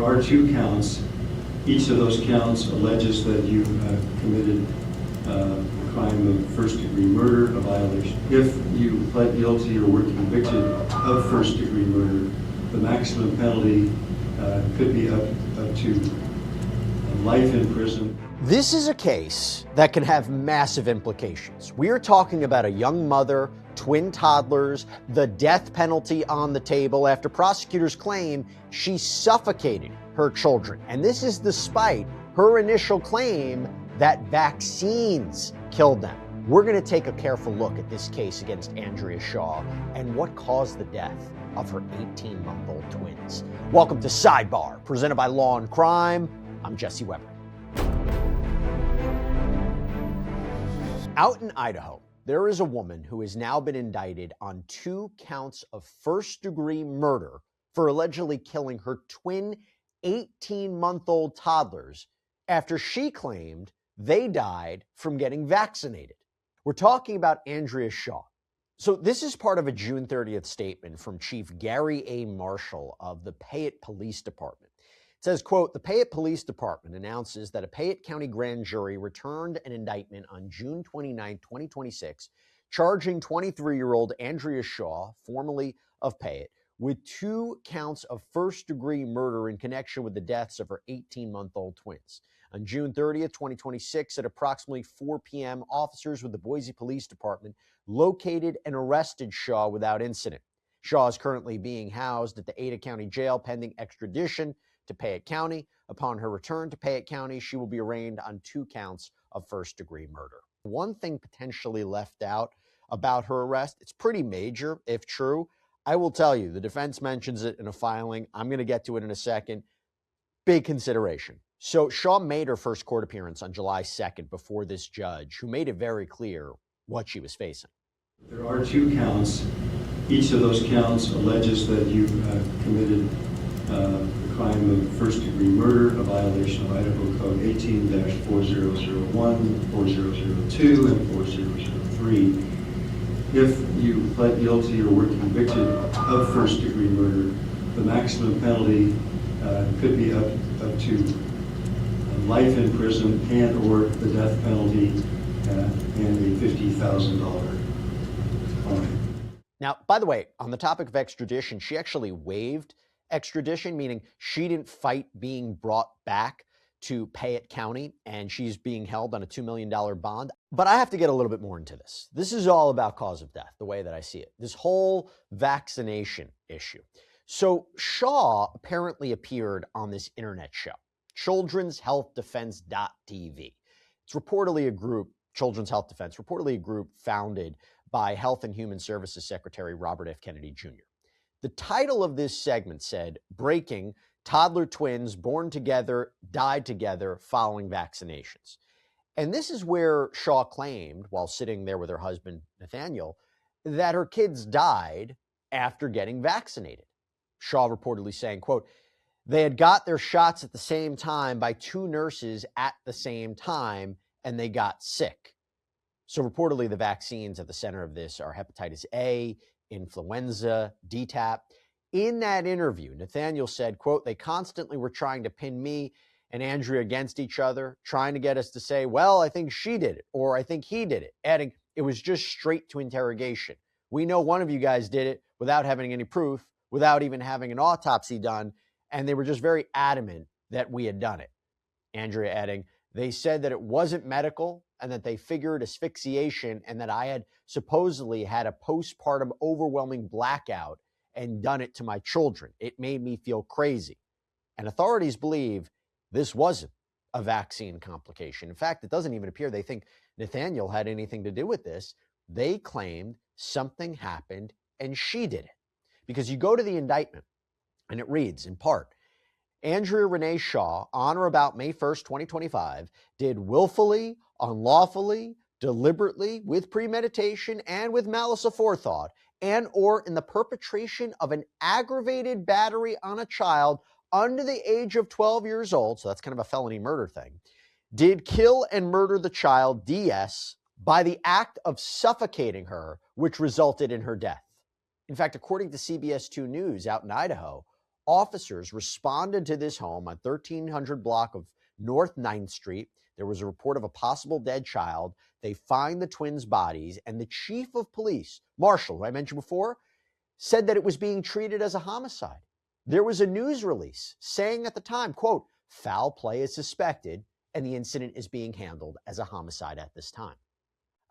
There are 2 counts. Each of those counts alleges that you committed the crime of first-degree murder, a violation. If you pled guilty or were convicted of first-degree murder, the maximum penalty could be up to life in prison. This is a case that can have massive implications. We are talking about a young mother, twin toddlers, the death penalty on the table after prosecutors claim she suffocated her children. And this is despite her initial claim that vaccines killed them. We're going to take a careful look at this case against Andrea Shaw and what caused the death of her 18-month-old twins. Welcome to Sidebar, presented by Law&Crime. I'm Jesse Weber. Out in Idaho, there is a woman who has now been indicted on 2 counts of first-degree murder for allegedly killing her twin 18-month-old toddlers after she claimed they died from getting vaccinated. We're talking about Andrea Shaw. So this is part of a June 30th statement from Chief Gary A. Marshall of the Payette Police Department. It says, quote, "The Payette Police Department announces that a Payette County grand jury returned an indictment on June 29, 2026, charging 23-year-old Andrea Shaw, formerly of Payette, with 2 counts of first-degree murder in connection with the deaths of her 18-month-old twins. On June 30th, 2026, at approximately 4 p.m., officers with the Boise Police Department located and arrested Shaw without incident. Shaw is currently being housed at the Ada County Jail pending extradition to Payette County. Upon her return to Payette County, she will be arraigned on 2 counts of first-degree murder." One thing potentially left out about her arrest, it's pretty major, if true. I will tell you, the defense mentions it in a filing. I'm going to get to it in a second. Big consideration. So Shaw made her first court appearance on July 2nd before this judge, who made it very clear what she was facing. There are 2 counts. Each of those counts alleges that you committed the crime of first-degree murder, a violation of Idaho Code 18-4001, 4002, and 4003. If you pled guilty or were convicted of first-degree murder, the maximum penalty could be up to life in prison and or the death penalty and a $50,000 fine. Now, by the way, on the topic of extradition, she actually waived extradition, meaning she didn't fight being brought back to Payette County, and she's being held on a $2 million bond. But I have to get a little bit more into this. This is all about cause of death, the way that I see it. This whole vaccination issue. So Shaw apparently appeared on this internet show, Children's Health Defense.tv. It's reportedly a group, Children's Health Defense, reportedly a group founded by Health and Human Services Secretary Robert F. Kennedy Jr. The title of this segment said, "Breaking: Toddler twins born together died together following vaccinations." And this is where Shaw claimed, while sitting there with her husband, Nathaniel, that her kids died after getting vaccinated. Shaw reportedly saying, quote, "They had got their shots at the same time by 2 nurses at the same time, and they got sick." So reportedly, the vaccines at the center of this are hepatitis A, influenza, DTaP. In that interview, Nathaniel said, quote, "They constantly were trying to pin me and Andrea against each other, trying to get us to say, well, I think she did it, or I think he did it," adding, "It was just straight to interrogation. We know one of you guys did it without having any proof, without even having an autopsy done, and they were just very adamant that we had done it." Andrea adding, "They said that it wasn't medical and that they figured asphyxiation and that I had supposedly had a postpartum overwhelming blackout and done it to my children. It made me feel crazy." And authorities believe this wasn't a vaccine complication. In fact, it doesn't even appear they think Nathaniel had anything to do with this. They claimed something happened and she did it. Because you go to the indictment and it reads, in part, "Andrea Renee Shaw, on or about May 1st, 2025, did willfully, unlawfully, deliberately, with premeditation, and with malice aforethought, and or in the perpetration of an aggravated battery on a child under the age of 12 years old," so that's kind of a felony murder thing, "did kill and murder the child, DS, by the act of suffocating her, which resulted in her death." In fact, according to CBS 2 News out in Idaho, Officers responded to this home on 1300 block of North 9th Street. There was a report of a possible dead child. They find the twins' bodies, and the chief of police, Marshall, who I mentioned before, said that it was being treated as a homicide. There was a news release saying at the time, quote, foul play is suspected, and the incident is being handled as a homicide at this time.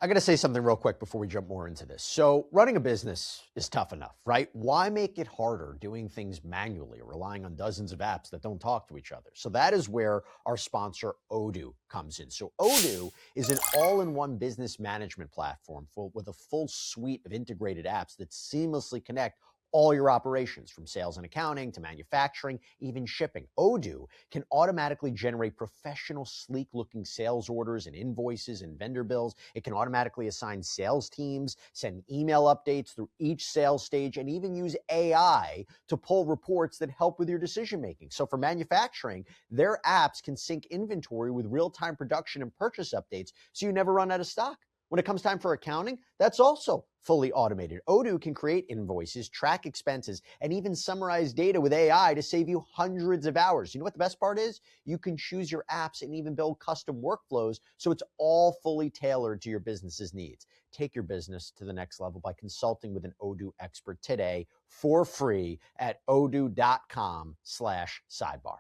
I got to say something real quick before we jump more into this. So running a business is tough enough, right? Why make it harder doing things manually or relying on dozens of apps that don't talk to each other? So that is where our sponsor Odoo comes in. So Odoo is an all-in-one business management platform with a full suite of integrated apps that seamlessly connect all your operations, from sales and accounting to manufacturing, even shipping. Odoo can automatically generate professional, sleek-looking sales orders and invoices and vendor bills. It can automatically assign sales teams, send email updates through each sales stage, and even use AI to pull reports that help with your decision-making. So for manufacturing, their apps can sync inventory with real-time production and purchase updates so you never run out of stock. When it comes time for accounting, that's also fully automated. Odoo can create invoices, track expenses, and even summarize data with AI to save you hundreds of hours. You know what the best part is? You can choose your apps and even build custom workflows, so it's all fully tailored to your business's needs. Take your business to the next level by consulting with an Odoo expert today for free at odoo.com/sidebar.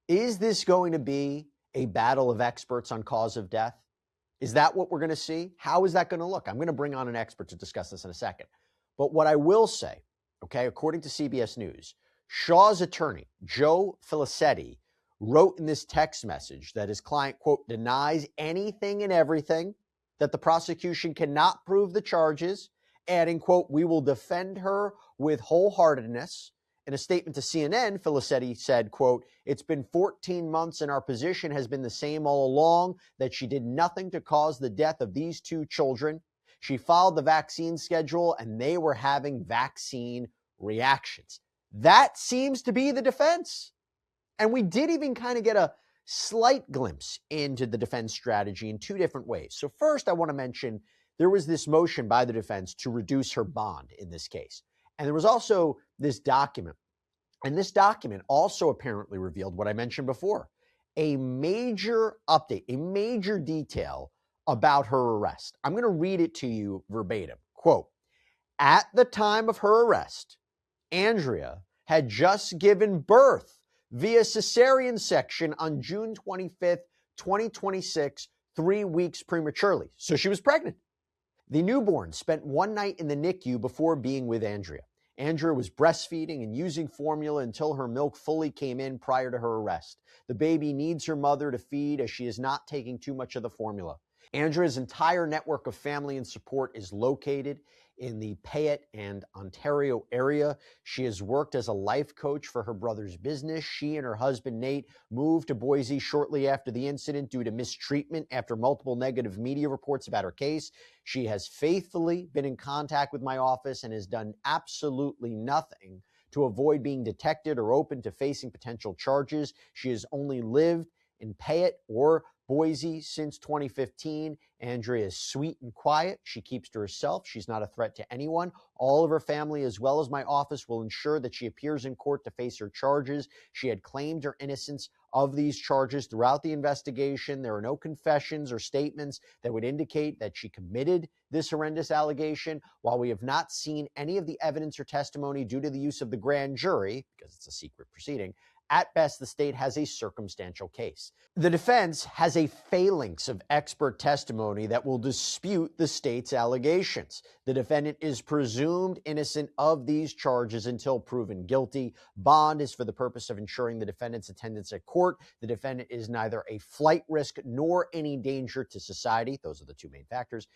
Is this going to be a battle of experts on cause of death? Is that what we're going to see? How is that going to look? I'm going to bring on an expert to discuss this in a second. But what I will say, okay, according to CBS News, Shaw's attorney, Joe Felicetti, wrote in this text message that his client, quote, denies anything and everything, that the prosecution cannot prove the charges, adding, quote, we will defend her with wholeheartedness. In a statement to CNN, Felicetti said, quote, it's been 14 months and our position has been the same all along, that she did nothing to cause the death of these two children. She followed the vaccine schedule and they were having vaccine reactions. That seems to be the defense. And we did even kind of get a slight glimpse into the defense strategy in two different ways. So first, I want to mention there was this motion by the defense to reduce her bond in this case. And there was also this document. And this document also apparently revealed what I mentioned before, a major update, a major detail about her arrest. I'm going to read it to you verbatim. Quote, at the time of her arrest, Andrea had just given birth via cesarean section on June 25th, 2026, 3 weeks prematurely. So she was pregnant. The newborn spent one night in the NICU before being with Andrea. Andrea was breastfeeding and using formula until her milk fully came in prior to her arrest. The baby needs her mother to feed as she is not taking too much of the formula. Andrea's entire network of family and support is located in the Payette and Ontario area. She has worked as a life coach for her brother's business. She and her husband, Nate, moved to Boise shortly after the incident due to mistreatment after multiple negative media reports about her case. She has faithfully been in contact with my office and has done absolutely nothing to avoid being detected or open to facing potential charges. She has only lived in Payette or Boise since 2015. Andrea is sweet and quiet. She keeps to herself. She's not a threat to anyone. All of her family, as well as my office, will ensure that she appears in court to face her charges. She had claimed her innocence of these charges throughout the investigation. There are no confessions or statements that would indicate that she committed this horrendous allegation. While we have not seen any of the evidence or testimony due to the use of the grand jury, because it's a secret proceeding, at best, the state has a circumstantial case. The defense has a phalanx of expert testimony that will dispute the state's allegations. The defendant is presumed innocent of these charges until proven guilty. Bond is for the purpose of ensuring the defendant's attendance at court. The defendant is neither a flight risk nor any danger to society. Those are the two main factors.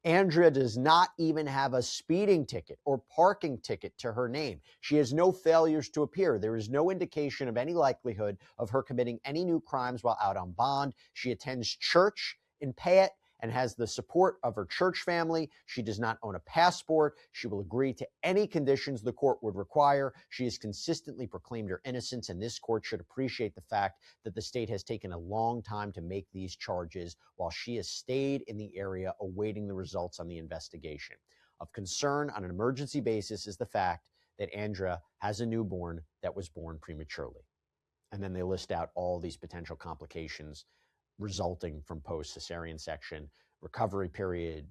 Andrea does not even have a speeding ticket or parking ticket to her name. She has no failures to appear. There is no indication of any likelihood of her committing any new crimes while out on bond. She attends church in Payette and has the support of her church family. She does not own a passport. She will agree to any conditions the court would require. She has consistently proclaimed her innocence, and this court should appreciate the fact that the state has taken a long time to make these charges while she has stayed in the area awaiting the results on the investigation. Of concern on an emergency basis is the fact that Andrea has a newborn that was born prematurely. And then they list out all these potential complications resulting from post-cesarean section, recovery period,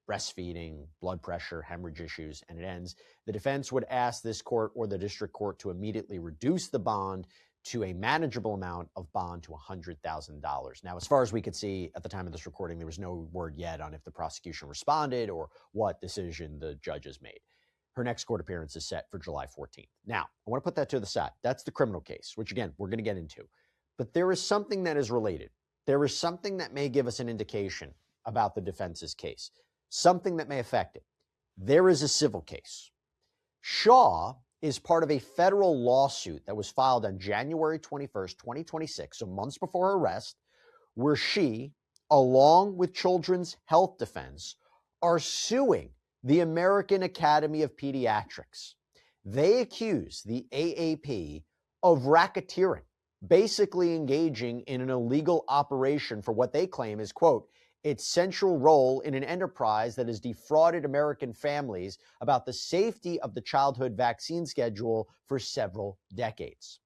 breastfeeding, blood pressure, hemorrhage issues, and it ends. The defense would ask this court or the district court to immediately reduce the bond to a manageable amount of bond to $100,000. Now, as far as we could see at the time of this recording, there was no word yet on if the prosecution responded or what decision the judges made. Her next court appearance is set for July 14th. Now, I want to put that to the side. That's the criminal case, which again, we're going to get into. But there is something that is related. There is something that may give us an indication about the defense's case, something that may affect it. There is a civil case. Shaw is part of a federal lawsuit that was filed on January 21st, 2026, so months before her arrest, where she, along with Children's Health Defense, are suing the American Academy of Pediatrics. They accuse the AAP of racketeering, basically engaging in an illegal operation for what they claim is, quote, its central role in an enterprise that has defrauded American families about the safety of the childhood vaccine schedule for several decades.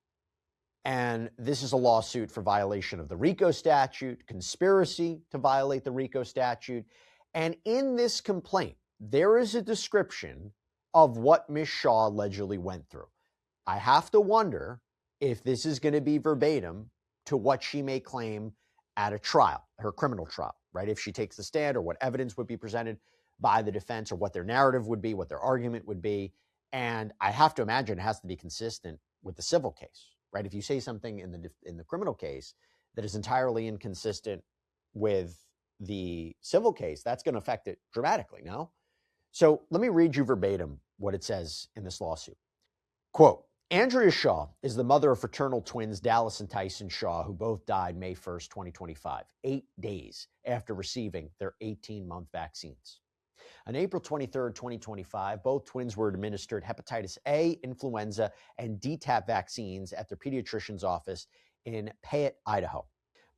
And this is a lawsuit for violation of the RICO statute, conspiracy to violate the RICO statute. And in this complaint, there is a description of what Ms. Shaw allegedly went through. I have to wonder if this is going to be verbatim to what she may claim at a trial, her criminal trial, right? If she takes the stand, or what evidence would be presented by the defense, or what their narrative would be, what their argument would be. And I have to imagine it has to be consistent with the civil case, right? If you say something in the criminal case that is entirely inconsistent with the civil case, that's going to affect it dramatically, no? So let me read you verbatim what it says in this lawsuit. Quote, Andrea Shaw is the mother of fraternal twins Dallas and Tyson Shaw, who both died May 1st, 2025, 8 days after receiving their 18-month vaccines. On April 23rd, 2025, both twins were administered hepatitis A, influenza, and DTaP vaccines at their pediatrician's office in Payette, Idaho.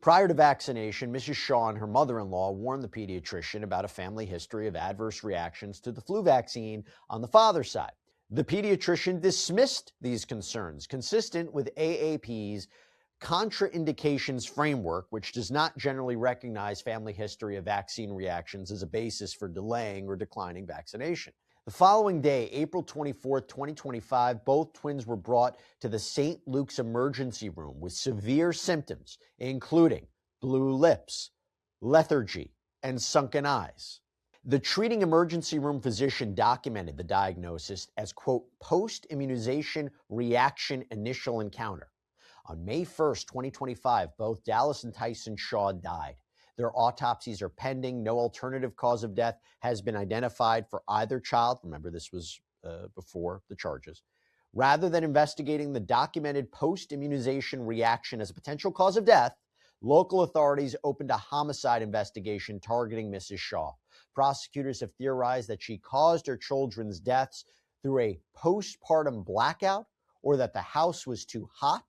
Prior to vaccination, Mrs. Shaw and her mother-in-law warned the pediatrician about a family history of adverse reactions to the flu vaccine on the father's side. The pediatrician dismissed these concerns, consistent with AAP's contraindications framework, which does not generally recognize family history of vaccine reactions as a basis for delaying or declining vaccination. The following day, April 24th, 2025, both twins were brought to the St. Luke's emergency room with severe symptoms, including blue lips, lethargy, and sunken eyes. The treating emergency room physician documented the diagnosis as, quote, post-immunization reaction initial encounter. On May 1st, 2025, both Dallas and Tyson Shaw died. Their autopsies are pending. No alternative cause of death has been identified for either child. Remember, this was before the charges. Rather than investigating the documented post-immunization reaction as a potential cause of death, local authorities opened a homicide investigation targeting Mrs. Shaw. Prosecutors have theorized that she caused her children's deaths through a postpartum blackout, or that the house was too hot.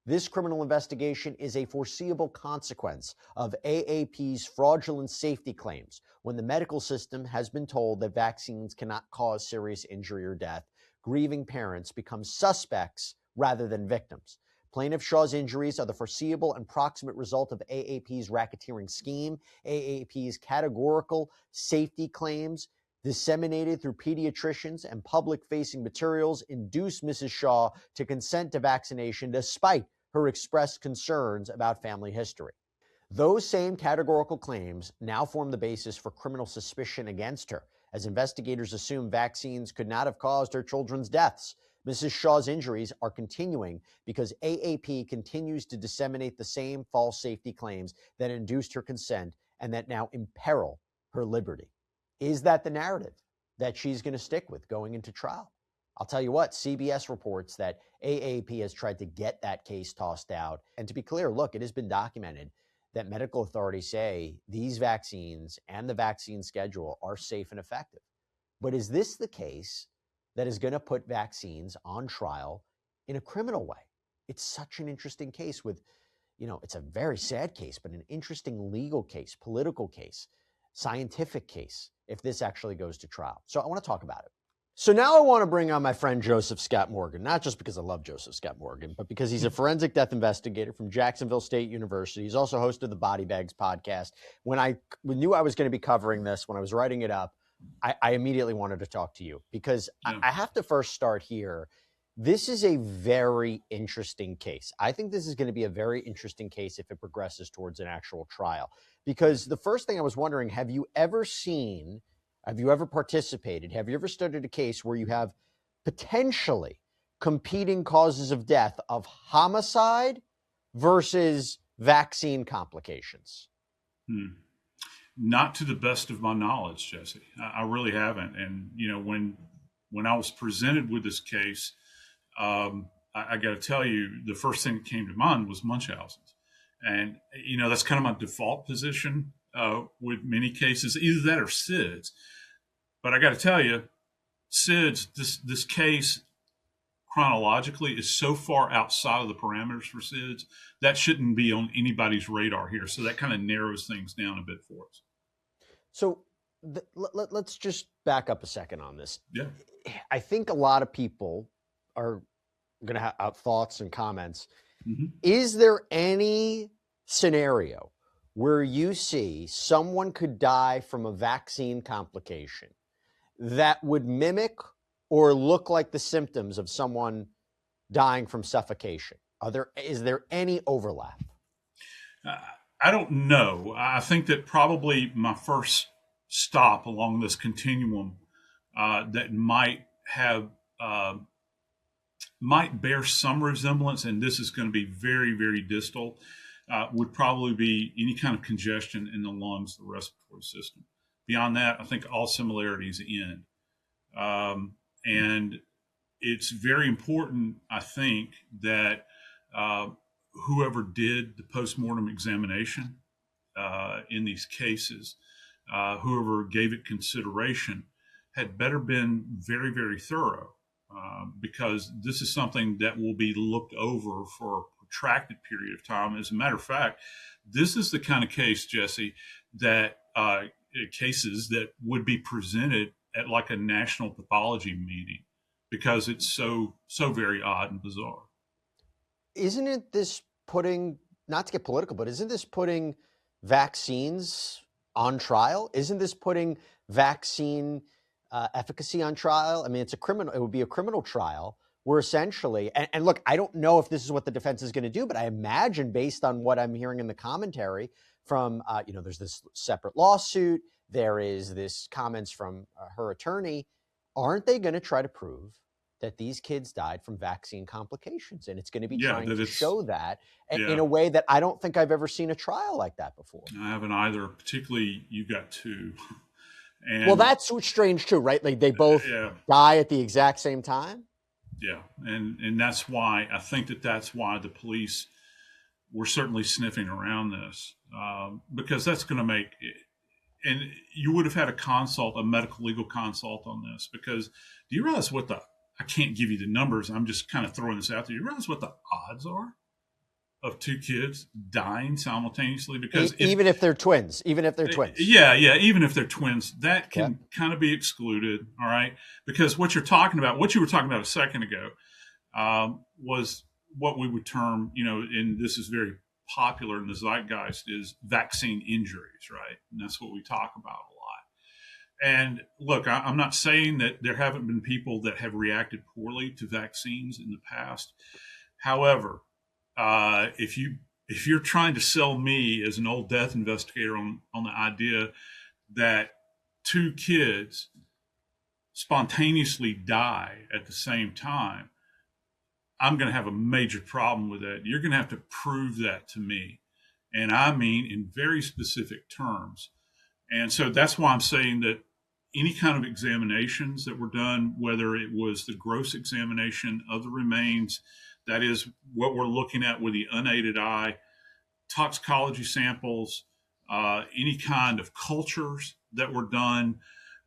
This criminal investigation is a foreseeable consequence of AAP's fraudulent safety claims when the medical system has been told that vaccines cannot cause serious injury or death. Grieving parents become suspects rather than victims. Plaintiff Shaw's injuries are the foreseeable and proximate result of AAP's racketeering scheme. AAP's categorical safety claims disseminated through pediatricians and public-facing materials induced Mrs. Shaw to consent to vaccination despite her expressed concerns about family history. Those same categorical claims now form the basis for criminal suspicion against her, as investigators assume vaccines could not have caused her children's deaths. Mrs. Shaw's injuries are continuing because AAP continues to disseminate the same false safety claims that induced her consent and that now imperil her liberty. Is that the narrative that she's going to stick with going into trial? I'll tell you what, CBS reports that AAP has tried to get that case tossed out. And to be clear, look, it has been documented that medical authorities say these vaccines and the vaccine schedule are safe and effective. But is this the case that is going to put vaccines on trial in a criminal way? It's such an interesting case with, it's a very sad case, but an interesting legal case, political case, scientific case, if this actually goes to trial. So I want to talk about it. So now I want to bring on my friend Joseph Scott Morgan, not just because I love Joseph Scott Morgan, but because he's a forensic death investigator from Jacksonville State University. He's also hosted the Body Bags podcast. When I knew I was going to be covering this, when I was writing it up, I immediately wanted to talk to you because I have to first start here. This is a very interesting case. I think this is going to be a very interesting case if it progresses towards an actual trial. Because the first thing I was wondering, have you ever participated? Have you ever studied a case where you have potentially competing causes of death of homicide versus vaccine complications? Not to the best of my knowledge, Jesse. I really haven't. And, when I was presented with this case, I got to tell you, the first thing that came to mind was Munchausen's. And, that's kind of my default position with many cases, either that or SIDS. But I got to tell you, SIDS, this case chronologically is so far outside of the parameters for SIDS, that shouldn't be on anybody's radar here. So that kind of narrows things down a bit for us. So let's just back up a second on this. Yeah. I think a lot of people are going to have thoughts and comments. Mm-hmm. Is there any scenario where you see someone could die from a vaccine complication that would mimic or look like the symptoms of someone dying from suffocation? Is there any overlap? I don't know. I think that probably my first stop along this continuum that might bear some resemblance, and this is going to be very, very distal, would probably be any kind of congestion in the lungs, the respiratory system. Beyond that, I think all similarities end. And it's very important, I think, that whoever did the postmortem examination in these cases, whoever gave it consideration, had better been very, very thorough, because this is something that will be looked over for a protracted period of time. As a matter of fact, this is the kind of case, Jesse, that cases that would be presented at like a national pathology meeting, because it's so very odd and bizarre. Isn't it this putting, not to get political, but isn't this putting vaccines on trial? Isn't this putting vaccine efficacy on trial? I mean, it would be a criminal trial where essentially, and look, I don't know if this is what the defense is going to do, but I imagine based on what I'm hearing in the commentary from, there's this separate lawsuit, there is this comments from her attorney, aren't they going to try to prove that these kids died from vaccine complications? And it's going to be trying to show that in a way that I don't think I've ever seen a trial like that before. I haven't either, particularly you got two. And, well, that's strange too, right? Like they both die at the exact same time. Yeah, and that's why I think that's why the police were certainly sniffing around this, because that's going to make it. And you would have had a medical legal consult on this, because do you realize I can't give you the numbers, I'm just kind of throwing this out there. You realize what the odds are of two kids dying simultaneously? Because even if they're twins. Yeah, even if they're twins, that can kind of be excluded, all right? Because what you were talking about a second ago, was what we would term, and this is very popular in the zeitgeist, is vaccine injuries, right? And that's what we talk about a lot. And look, I'm not saying that there haven't been people that have reacted poorly to vaccines in the past. However, if you're trying to sell me as an old death investigator on the idea that two kids spontaneously die at the same time, I'm going to have a major problem with that. You're going to have to prove that to me. And I mean in very specific terms. And so that's why I'm saying that any kind of examinations that were done, whether it was the gross examination of the remains, that is what we're looking at with the unaided eye, toxicology samples, any kind of cultures that were done,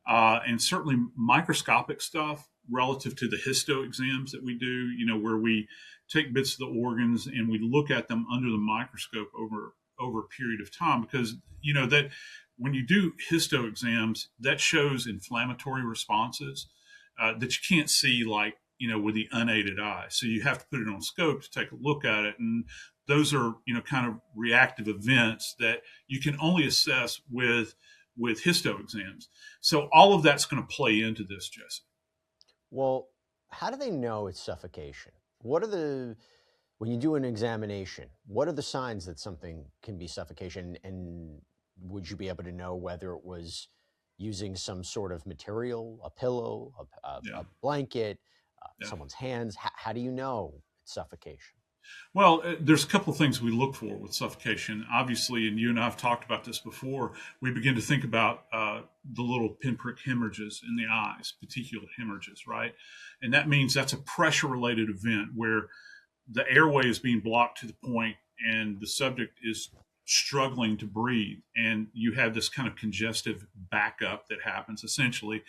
and certainly microscopic stuff relative to the histo exams that we do, where we take bits of the organs and we look at them under the microscope over a period of time, because, that when you do histo exams, that shows inflammatory responses. that you can't see, like, with the unaided eye. So you have to put it on scope to take a look at it. And those are, kind of reactive events that you can only assess with histo exams. So all of that's going to play into this, Jesse. Well, how do they know it's suffocation? When you do an examination, what are the signs that something can be suffocation? And would you be able to know whether it was using some sort of material, a pillow, Yeah. a blanket, Yeah. someone's hands? How do you know it's suffocation? Well, there's a couple of things we look for with suffocation. Obviously, and you and I have talked about this before, we begin to think about the little pinprick hemorrhages in the eyes, petechial hemorrhages, right? And that means that's a pressure-related event where the airway is being blocked to the point and the subject is struggling to breathe. And you have this kind of congestive backup that happens essentially.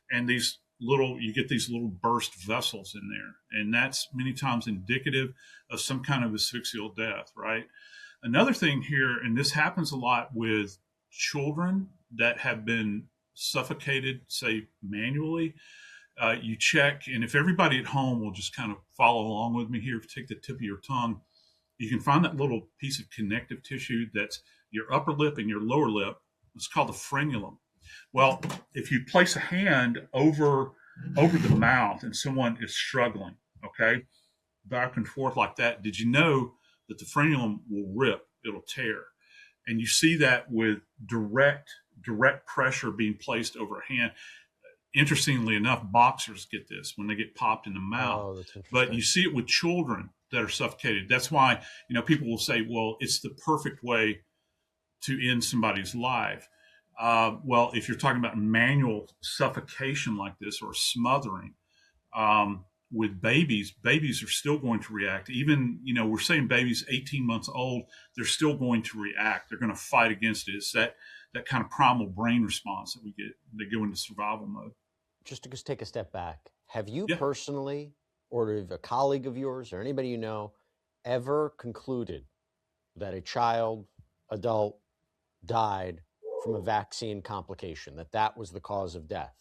And you get these little burst vessels in there. And that's many times indicative of some kind of asphyxial death, right? Another thing here, and this happens a lot with children that have been suffocated, say manually, you check, and if everybody at home will just kind of follow along with me here, take the tip of your tongue, you can find that little piece of connective tissue that's your upper lip and your lower lip. It's called the frenulum. Well, if you place a hand over the mouth and someone is struggling, okay, back and forth like that, did you know that the frenulum will rip? It'll tear. And you see that with direct pressure being placed over a hand. Interestingly enough, boxers get this when they get popped in the mouth. Oh, that's interesting. But you see it with children that are suffocated. That's why, people will say, well, it's the perfect way to end somebody's life. Well, if you're talking about manual suffocation like this or smothering, with babies are still going to react. Even, we're saying babies 18 months old, they're still going to react. They're going to fight against it. It's that kind of primal brain response that we get. They go into survival mode. Just to take a step back, have you Yeah. personally, or a colleague of yours, or anybody you know, ever concluded that a child, adult, died from a vaccine complication, that was the cause of death?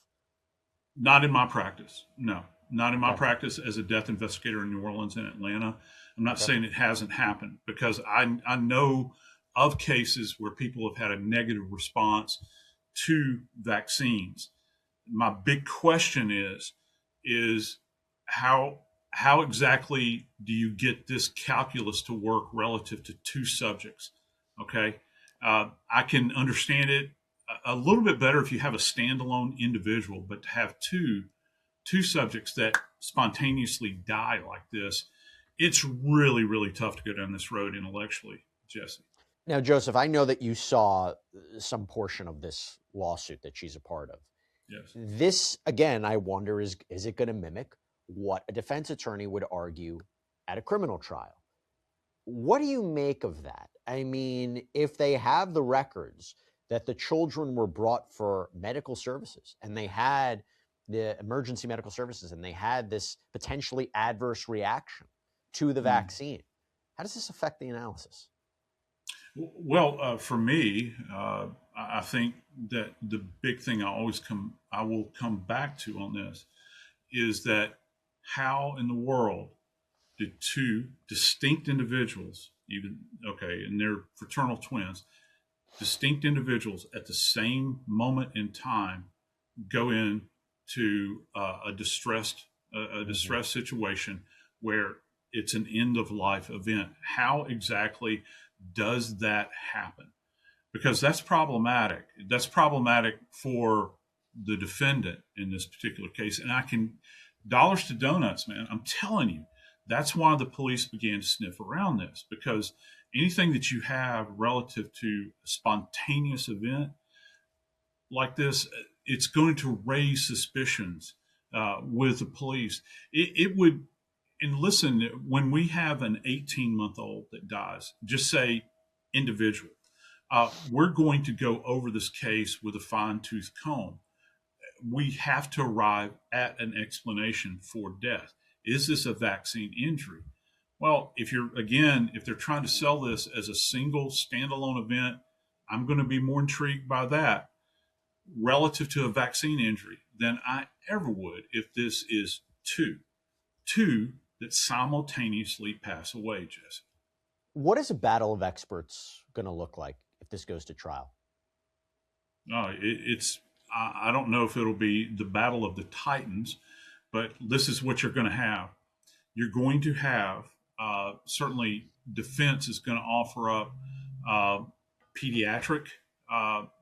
Not in my practice. No, not in my practice as a death investigator in New Orleans and Atlanta. I'm not saying it hasn't happened, because I know of cases where people have had a negative response to vaccines. My big question is how exactly do you get this calculus to work relative to two subjects? Okay. I can understand it a little bit better if you have a standalone individual, but to have two subjects that spontaneously die like this, it's really, really tough to go down this road intellectually, Jesse. Now, Joseph, I know that you saw some portion of this lawsuit that she's a part of. Yes. This, again, I wonder, is it going to mimic what a defense attorney would argue at a criminal trial? What do you make of that? I mean, if they have the records that the children were brought for medical services and they had the emergency medical services and they had this potentially adverse reaction to the vaccine, how does this affect the analysis? Well, for me, I think that the big thing I will come back to on this is that how in the world did two distinct individuals, and they're fraternal twins, distinct individuals at the same moment in time go into a distressed situation where it's an end of life event? How exactly does that happen? Because that's problematic. That's problematic for the defendant in this particular case. And dollars to donuts, man, I'm telling you, that's why the police began to sniff around this, because anything that you have relative to a spontaneous event like this, it's going to raise suspicions with the police. It would. And listen, when we have an 18-month-old that dies, just say individual, we're going to go over this case with a fine-tooth comb. We have to arrive at an explanation for death. Is this a vaccine injury? Well, if they're trying to sell this as a single standalone event, I'm going to be more intrigued by that relative to a vaccine injury. than I ever would if this is two that simultaneously pass away, Jesse. What is a battle of experts going to look like if this goes to trial? I don't know if it'll be the battle of the Titans, but this is what you're going to have. You're going to have, certainly defense is going to offer up pediatric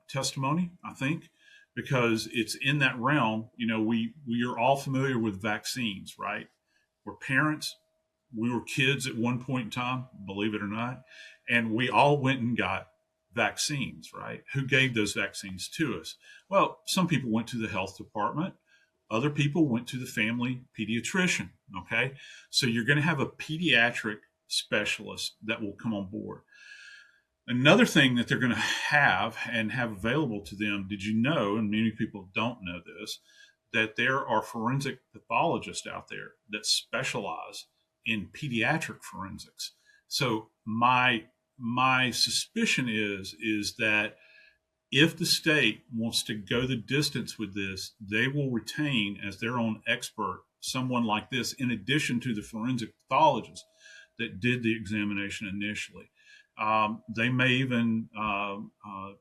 testimony, I think, because it's in that realm. You know, we are all familiar with vaccines, right? We're parents. We were kids at one point in time, believe it or not, and we all went and got vaccines, right? Who gave those vaccines to us? Well, some people went to the health department. Other people went to the family pediatrician, okay? So you're going to have a pediatric specialist that will come on board. Another thing that they're going to have and have available to them, did you know, and many people don't know this, that there are forensic pathologists out there that specialize in pediatric forensics. So my suspicion is that if the state wants to go the distance with this, they will retain as their own expert someone like this, in addition to the forensic pathologist that did the examination initially. They may even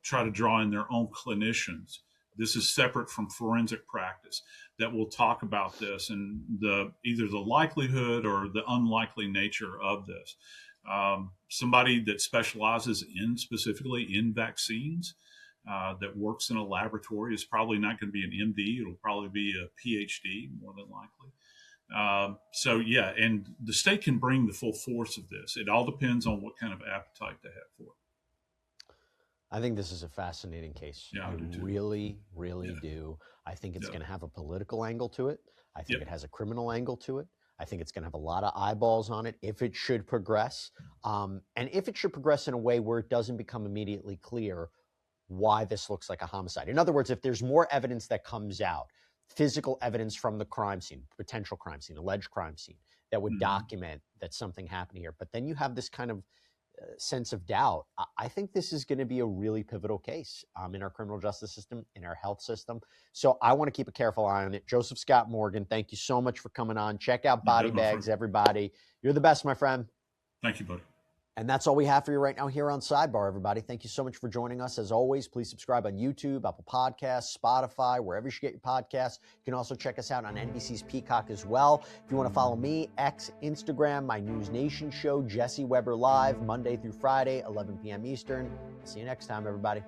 try to draw in their own clinicians. This is separate from forensic practice that will talk about this and either the likelihood or the unlikely nature of this. Somebody that specializes specifically in vaccines, that works in a laboratory is probably not going to be an MD. It'll probably be a PhD more than likely. So yeah, and the state can bring the full force of this. It all depends on what kind of appetite they have for it. I think this is a fascinating case. Yeah, I do too. Really do. I think it's going to have a political angle to it. I think it has a criminal angle to it. I think it's going to have a lot of eyeballs on it if it should progress. And if it should progress in a way where it doesn't become immediately clear why this looks like a homicide. In other words, if there's more evidence that comes out, physical evidence from the crime scene, potential crime scene, alleged crime scene, that would document that something happened here, but then you have this kind of sense of doubt, I think this is going to be a really pivotal case in our criminal justice system, in our health system. So I want to keep a careful eye on it. Joseph Scott Morgan, thank you so much for coming on. Check out Body Bags, everybody. You're the best, my friend. Thank you, buddy. And that's all we have for you right now here on Sidebar, everybody. Thank you so much for joining us. As always, please subscribe on YouTube, Apple Podcasts, Spotify, wherever you get your podcasts. You can also check us out on NBC's Peacock as well. If you want to follow me, X, Instagram, my News Nation show, Jesse Weber Live, Monday through Friday, 11 p.m. Eastern. See you next time, everybody.